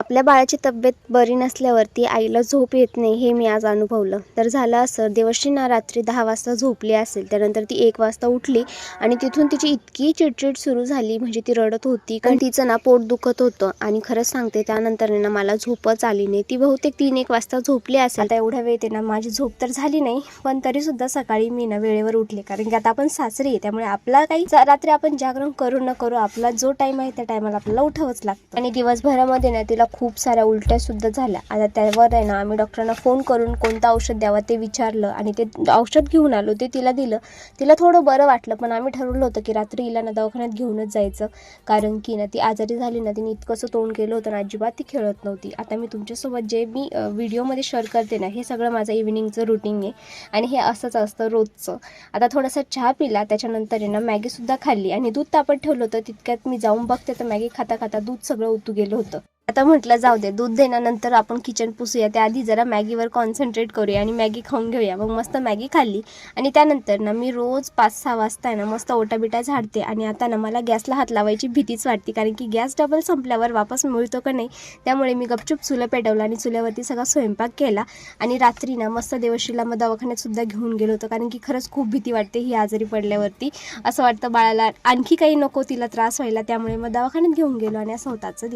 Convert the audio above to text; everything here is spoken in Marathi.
आपल्या बाळाची तब्येत बरी नसल्यावरती आईला झोप येत नाही हे मी आज अनुभवलं. तर झालं असं, देवश्री ना रात्री 10 वाजता झोपली असेल, त्यानंतर ती 1 वाजता उठली आणि तिथून तिची इतकी चिडचिड सुरू झाली, म्हणजे ती रडत होती कारण तिचं ना पोट दुखत होतं. आणि खरंच सांगते, त्यानंतर ना मला झोपच आली नाही. ती बहुतेक 3-1 वाजता झोपली असेल. आता एवढ्या वेळ ते ना माझी झोप तर झाली नाही, पण तरीसुद्धा सकाळी मी ना वेळेवर उठले, कारण की आता आपण सासरी आहे, त्यामुळे आपला काही रात्री आपण जागरण करू न करू आपला जो टाईम आहे त्या टायमाला आपल्याला उठावंच लागतं. आणि दिवसभरामध्ये ना तिला खूप साऱ्या उलट्या सुद्धा झाल्या. आता त्यावर आहे ना आम्ही डॉक्टरांना फोन करून कोणतं औषध द्यावं ते विचारलं आणि ते औषध घेऊन आलो. ते तिला दिलं. तिला थोडं बरं वाटलं, पण आम्ही ठरवलं होतं की रात्री हिला ना दवाखान्यात घेऊनच जायचं, कारण की ना ती आजारी झाली ना, तिने इतकंसं तोंड केलं होतं ना, अजिबात ती खेळत नव्हती. आता मी तुमच्यासोबत जे मी व्हिडिओमध्ये शेअर करते ना, हे सगळं माझं इव्हिनिंगचं रुटीन आहे आणि हे असंच असतं रोजचं. आता थोडासा चहा पिला, त्याच्यानंतर आहे ना मॅगीसुद्धा खाल्ली आणि दूध तापत ठेवलं होतं. तितक्यात मी जाऊन बघते तर मॅगी खाता खाता दूध सगळं उतू गेलं होतं. आता म्हटलं जाऊ दे, दूध देण्यानंतर आपण किचन पुसूया, त्याआधी जरा मॅगीवर कॉन्सन्ट्रेट करूया आणि मॅगी खाऊन घेऊया. मग मस्त मॅगी खाल्ली आणि त्यानंतर ना मी रोज 5-6 वाजता आहे ना मस्त ओटाबिटा झाडते. आणि आता ना मला गॅसला हात लावायची भीतीच वाटते, कारण की गॅस डबल संपल्यावर वापस मिळतो का नाही, त्यामुळे मी गपचूप चुलं पेटवलं आणि चुल्यावरती सगळा स्वयंपाक केला. आणि रात्री ना मस्त देवश्रीला मग दवाखान्यात सुद्धा घेऊन गेलो होतो, कारण की खरंच खूप भीती वाटते ही आजारी पडल्यावरती. असं वाटतं बाळाला आणखी काही नको तिला त्रास व्हायला, त्यामुळे मग दवाखान्यात घेऊन गेलो आणि असं होताच दिवस.